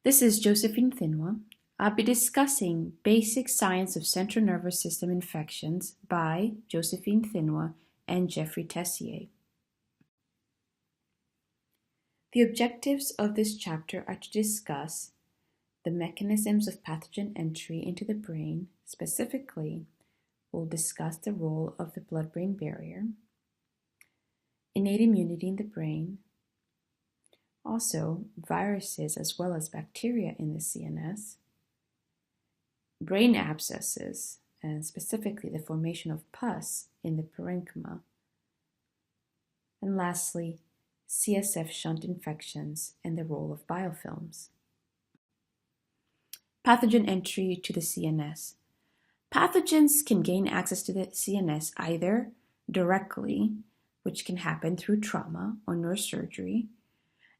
This is Josephine Thinwa. I'll be discussing Basic Science of Central Nervous System Infections by Josephine Thinwa and Jeffrey Tessier. The objectives of this chapter are to discuss the mechanisms of pathogen entry into the brain. Specifically, we'll discuss the role of the blood-brain barrier, innate immunity in the brain, also viruses as well as bacteria in the CNS, brain abscesses, and specifically the formation of pus in the parenchyma, and lastly, CSF shunt infections and the role of biofilms. Pathogen entry to the CNS. Pathogens can gain access to the CNS either directly, which can happen through trauma or neurosurgery,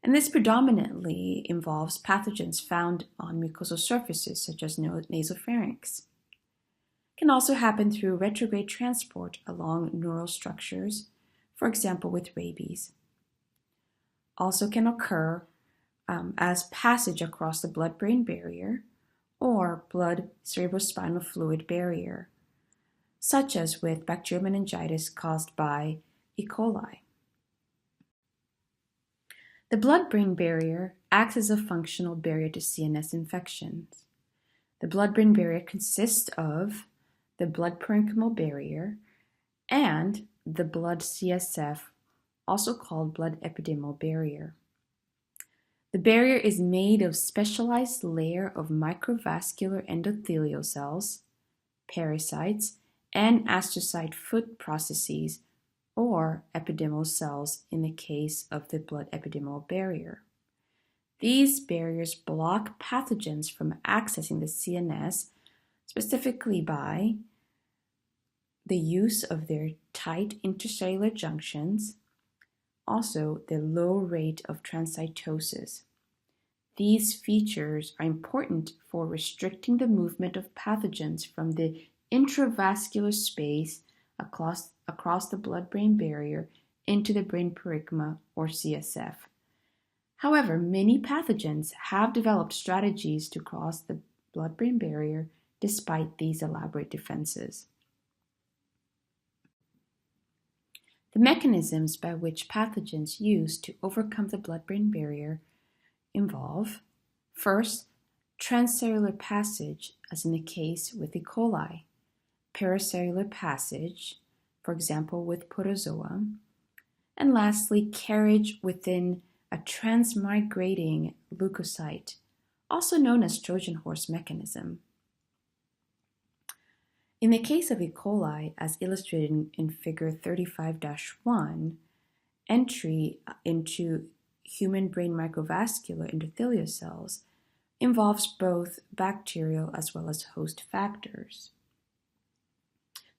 and this predominantly involves pathogens found on mucosal surfaces such as nasopharynx. It can also happen through retrograde transport along neural structures, for example with rabies. Also can occur as passage across the blood-brain barrier or blood-cerebrospinal fluid barrier, such as with bacterial meningitis caused by E. coli. The blood-brain barrier acts as a functional barrier to CNS infections. The blood-brain barrier consists of the blood-parenchymal barrier and the blood CSF, also called blood epidermal barrier. The barrier is made of specialized layer of microvascular endothelial cells, pericytes, and astrocyte foot processes, or epidermal cells in the case of the blood epidermal barrier. These barriers block pathogens from accessing the CNS, specifically by the use of their tight intercellular junctions, also the low rate of transcytosis. These features are important for restricting the movement of pathogens from the intravascular space across the blood-brain barrier into the brain parenchyma or CSF. However, many pathogens have developed strategies to cross the blood-brain barrier despite these elaborate defenses. The mechanisms by which pathogens use to overcome the blood-brain barrier involve, first, transcellular passage, as in the case with E. coli, paracellular passage, for example with protozoa, and lastly, carriage within a transmigrating leukocyte, also known as Trojan horse mechanism. In the case of E. coli, as illustrated in figure 35-1, entry into human brain microvascular endothelial cells involves both bacterial as well as host factors.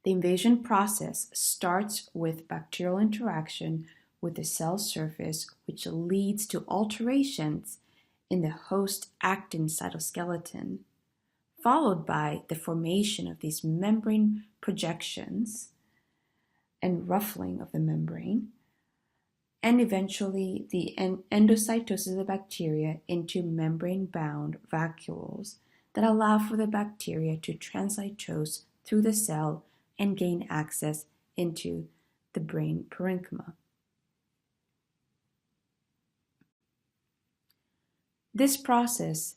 The invasion process starts with bacterial interaction with the cell surface, which leads to alterations in the host actin cytoskeleton, followed by the formation of these membrane projections and ruffling of the membrane, and eventually the endocytosis of the bacteria into membrane-bound vacuoles that allow for the bacteria to transcytose through the cell and gain access into the brain parenchyma. This process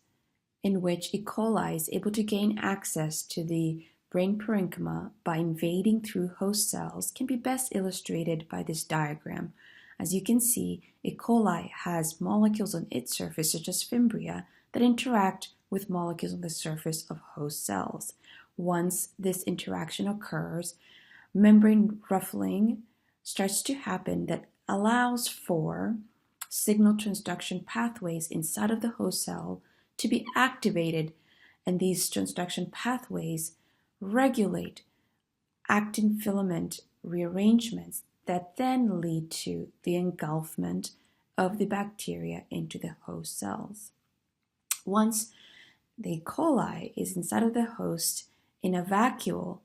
in which E. coli is able to gain access to the brain parenchyma by invading through host cells can be best illustrated by this diagram. As you can see, E. coli has molecules on its surface, such as fimbria, that interact with molecules on the surface of host cells. Once this interaction occurs, membrane ruffling starts to happen that allows for signal transduction pathways inside of the host cell to be activated, and these transduction pathways regulate actin filament rearrangements that then lead to the engulfment of the bacteria into the host cells. Once the E. coli is inside of the host in a vacuole,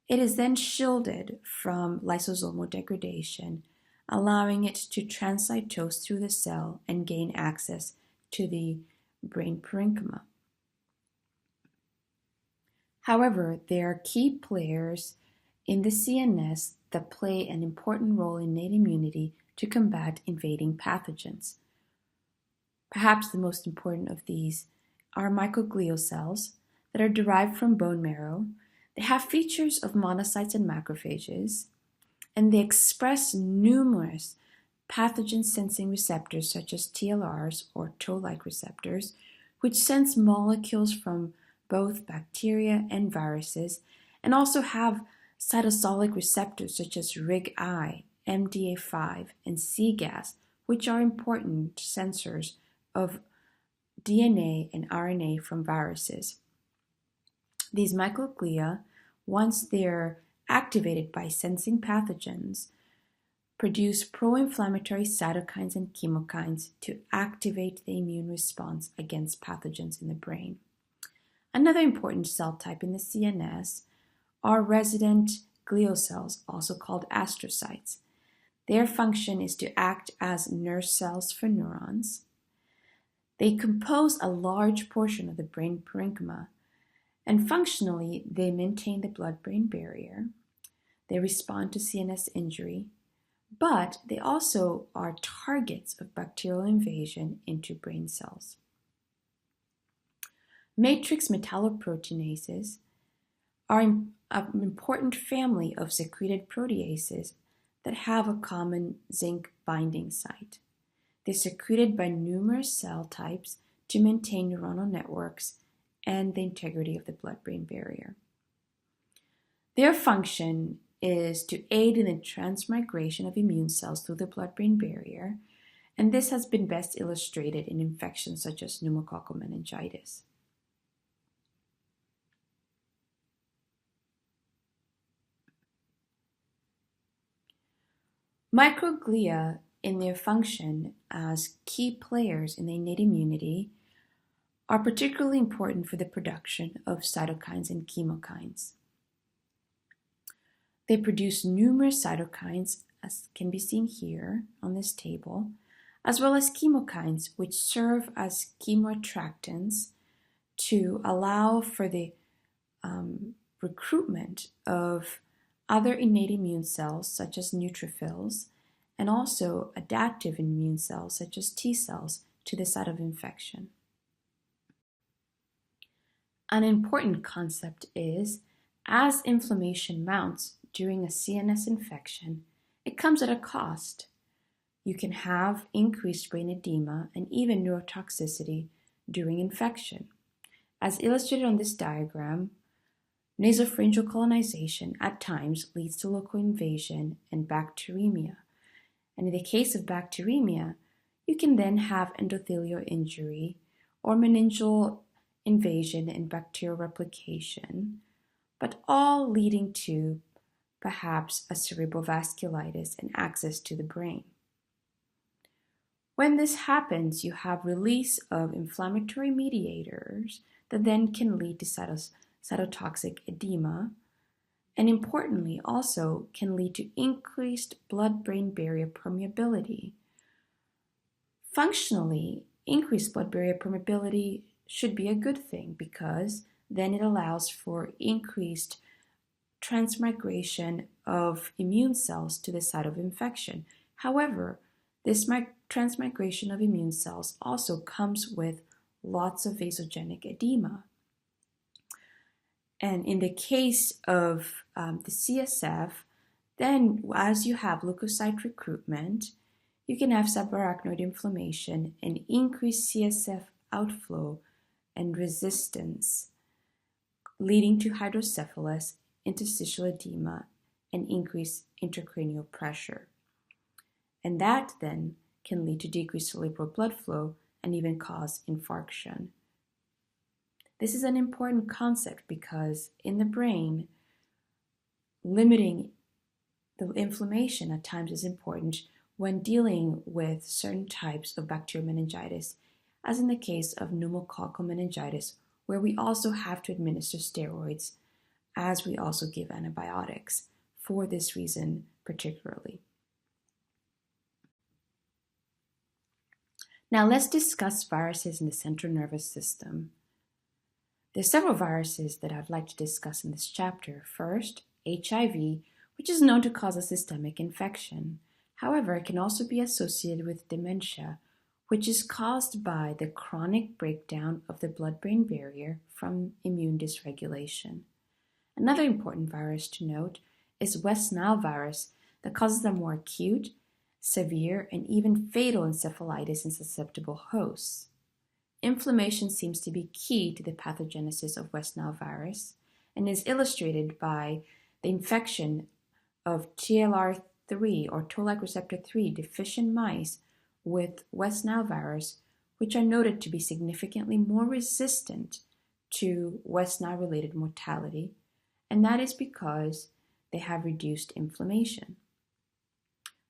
it is then shielded from lysosomal degradation, allowing it to transcytose through the cell and gain access to the brain parenchyma. However, there are key players in the CNS that play an important role in innate immunity to combat invading pathogens. Perhaps the most important of these are microglial cells that are derived from bone marrow. They have features of monocytes and macrophages, and they express numerous pathogen-sensing receptors such as TLRs or toll-like receptors, which sense molecules from both bacteria and viruses, and also have cytosolic receptors such as RIG-I, MDA5, and cGAS, which are important sensors of DNA and RNA from viruses. These microglia, once they're activated by sensing pathogens, produce pro-inflammatory cytokines and chemokines to activate the immune response against pathogens in the brain. Another important cell type in the CNS are resident glial cells, also called astrocytes. Their function is to act as nurse cells for neurons. They compose a large portion of the brain parenchyma, and functionally, they maintain the blood-brain barrier. They respond to CNS injury, but they also are targets of bacterial invasion into brain cells. Matrix metalloproteinases are an important family of secreted proteases that have a common zinc binding site. They're secreted by numerous cell types to maintain neuronal networks and the integrity of the blood-brain barrier. Their function is to aid in the transmigration of immune cells through the blood-brain barrier, and this has been best illustrated in infections such as pneumococcal meningitis. Microglia, in their function as key players in the innate immunity, are particularly important for the production of cytokines and chemokines. They produce numerous cytokines, as can be seen here on this table, as well as chemokines, which serve as chemoattractants to allow for the recruitment of other innate immune cells, such as neutrophils, and also adaptive immune cells, such as T cells, to the site of infection. An important concept is, as inflammation mounts during a CNS infection, it comes at a cost. You can have increased brain edema and even neurotoxicity during infection. As illustrated on this diagram, nasopharyngeal colonization at times leads to local invasion and bacteremia. And in the case of bacteremia, you can then have endothelial injury or meningeal invasion and bacterial replication, but all leading to perhaps a cerebral vasculitis and access to the brain. When this happens, you have release of inflammatory mediators that then can lead to cytotoxic edema, and importantly also can lead to increased blood-brain barrier permeability. Functionally, increased blood barrier permeability should be a good thing because then it allows for increased transmigration of immune cells to the site of infection. However, this transmigration of immune cells also comes with lots of vasogenic edema. And in the case of the CSF, then as you have leukocyte recruitment, you can have subarachnoid inflammation and increased CSF outflow and resistance, leading to hydrocephalus, interstitial edema, and increased intracranial pressure. And that then can lead to decreased cerebral blood flow and even cause infarction. This is an important concept because in the brain, limiting the inflammation at times is important when dealing with certain types of bacterial meningitis, as in the case of pneumococcal meningitis, where we also have to administer steroids as we also give antibiotics for this reason particularly. Now let's discuss viruses in the central nervous system. There's several viruses that I'd like to discuss in this chapter. First, HIV, which is known to cause a systemic infection. However, it can also be associated with dementia, which is caused by the chronic breakdown of the blood-brain barrier from immune dysregulation. Another important virus to note is West Nile virus that causes a more acute, severe, and even fatal encephalitis in susceptible hosts. Inflammation seems to be key to the pathogenesis of West Nile virus and is illustrated by the infection of TLR3 or toll-like receptor 3 deficient mice with West Nile virus, which are noted to be significantly more resistant to West Nile-related mortality, and that is because they have reduced inflammation.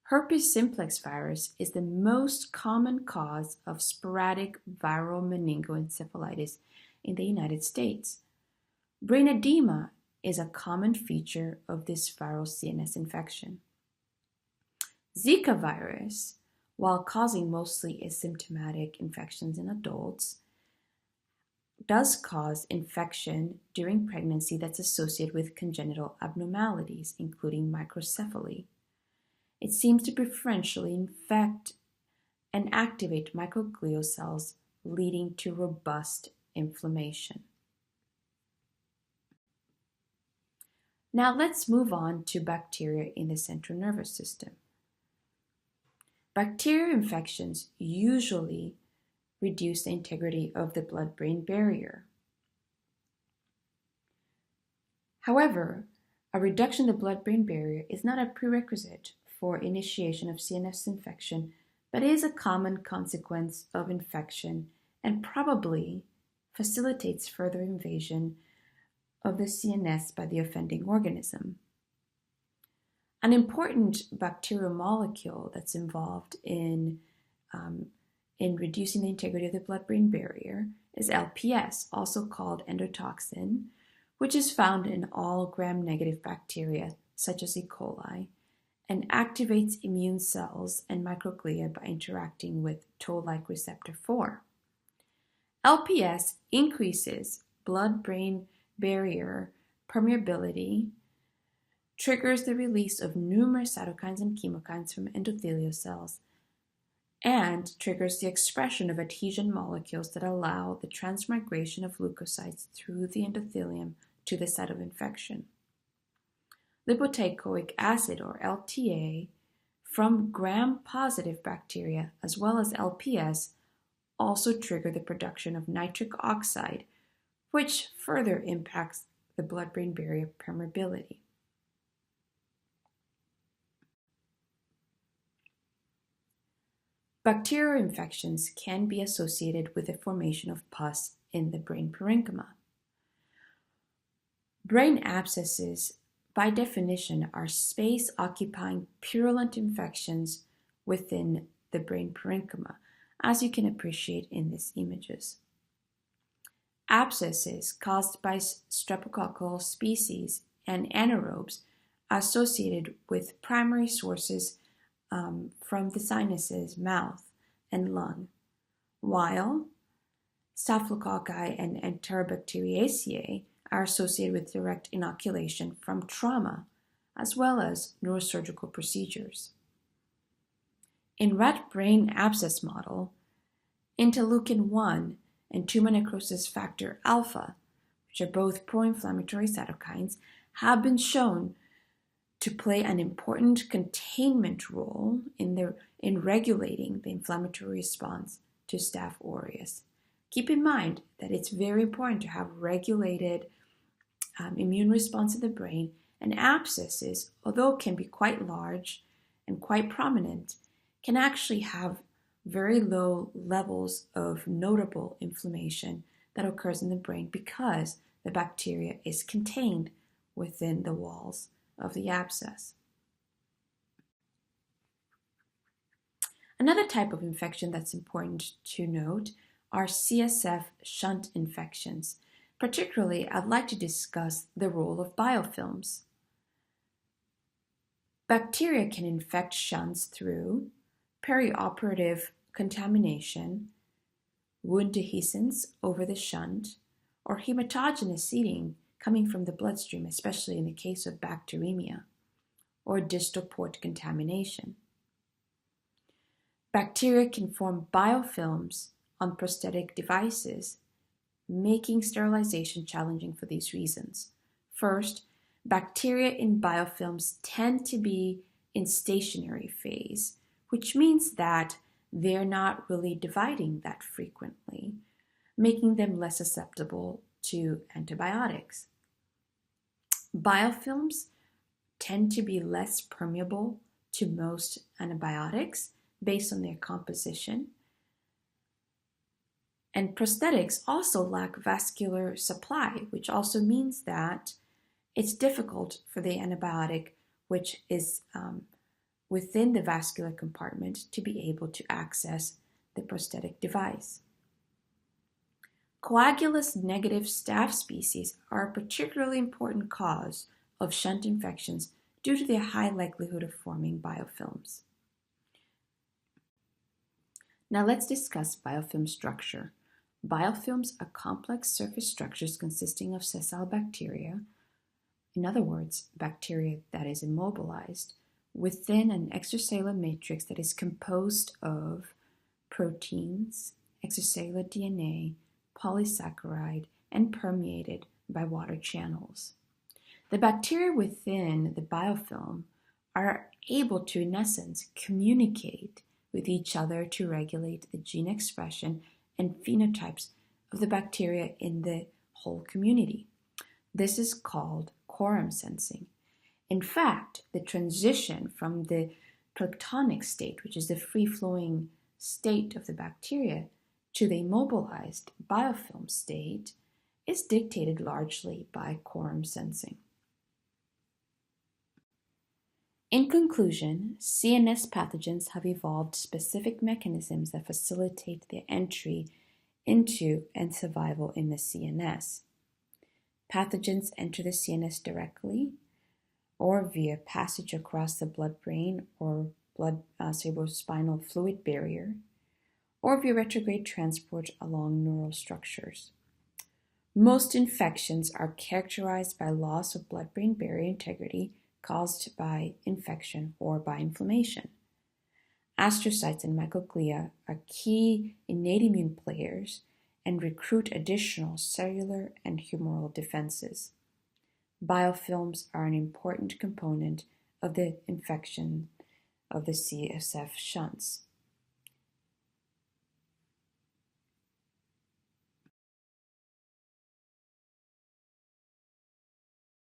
Herpes simplex virus is the most common cause of sporadic viral meningoencephalitis in the United States. Brain edema is a common feature of this viral CNS infection. Zika virus, while causing mostly asymptomatic infections in adults, does cause infection during pregnancy that's associated with congenital abnormalities, including microcephaly. It seems to preferentially infect and activate microglial cells, leading to robust inflammation. Now let's move on to bacteria in the central nervous system. Bacterial infections usually reduce the integrity of the blood-brain barrier. However, a reduction in the blood-brain barrier is not a prerequisite for initiation of CNS infection, but is a common consequence of infection and probably facilitates further invasion of the CNS by the offending organism. An important bacterial molecule that's involved in reducing the integrity of the blood-brain barrier is LPS, also called endotoxin, which is found in all gram-negative bacteria, such as E. coli, and activates immune cells and microglia by interacting with toll-like receptor 4. LPS increases blood-brain barrier permeability, triggers the release of numerous cytokines and chemokines from endothelial cells, and triggers the expression of adhesion molecules that allow the transmigration of leukocytes through the endothelium to the site of infection. Lipoteichoic acid, or LTA, from gram-positive bacteria, as well as LPS, also trigger the production of nitric oxide, which further impacts the blood-brain barrier permeability. Bacterial infections can be associated with the formation of pus in the brain parenchyma. Brain abscesses, by definition, are space-occupying purulent infections within the brain parenchyma, as you can appreciate in these images. Abscesses caused by streptococcal species and anaerobes are associated with primary sources from the sinuses, mouth, and lung, while staphylococci and Enterobacteriaceae are associated with direct inoculation from trauma, as well as neurosurgical procedures. In rat brain abscess model, interleukin-1 and tumor necrosis factor alpha, which are both pro-inflammatory cytokines, have been shown to play an important containment role in regulating the inflammatory response to Staph aureus. Keep in mind that it's very important to have regulated immune response in the brain, and abscesses, although can be quite large and quite prominent, can actually have very low levels of notable inflammation that occurs in the brain because the bacteria is contained within the walls of the abscess. Another type of infection that's important to note are CSF shunt infections. Particularly, I'd like to discuss the role of biofilms. Bacteria can infect shunts through perioperative contamination, wound dehiscence over the shunt, or hematogenous seeding coming from the bloodstream, especially in the case of bacteremia, or distal port contamination. Bacteria can form biofilms on prosthetic devices, making sterilization challenging for these reasons. First, bacteria in biofilms tend to be in stationary phase, which means that they're not really dividing that frequently, making them less susceptible to antibiotics. Biofilms tend to be less permeable to most antibiotics based on their composition. And prosthetics also lack vascular supply, which also means that it's difficult for the antibiotic, which is within the vascular compartment, to be able to access the prosthetic device. Coagulus-negative staph species are a particularly important cause of shunt infections due to their high likelihood of forming biofilms. Now let's discuss biofilm structure. Biofilms are complex surface structures consisting of sessile bacteria, in other words, bacteria that is immobilized, within an extracellular matrix that is composed of proteins, extracellular DNA, polysaccharide, and permeated by water channels. The bacteria within the biofilm are able to, in essence, communicate with each other to regulate the gene expression and phenotypes of the bacteria in the whole community. This is called quorum sensing. In fact, the transition from the planktonic state, which is the free-flowing state of the bacteria, to the immobilized biofilm state is dictated largely by quorum sensing. In conclusion, CNS pathogens have evolved specific mechanisms that facilitate their entry into and survival in the CNS. Pathogens enter the CNS directly or via passage across the blood-brain or blood cerebrospinal fluid barrier, or via retrograde transport along neural structures. Most infections are characterized by loss of blood-brain barrier integrity caused by infection or by inflammation. Astrocytes and microglia are key innate immune players and recruit additional cellular and humoral defenses. Biofilms are an important component of the infection of the CSF shunts.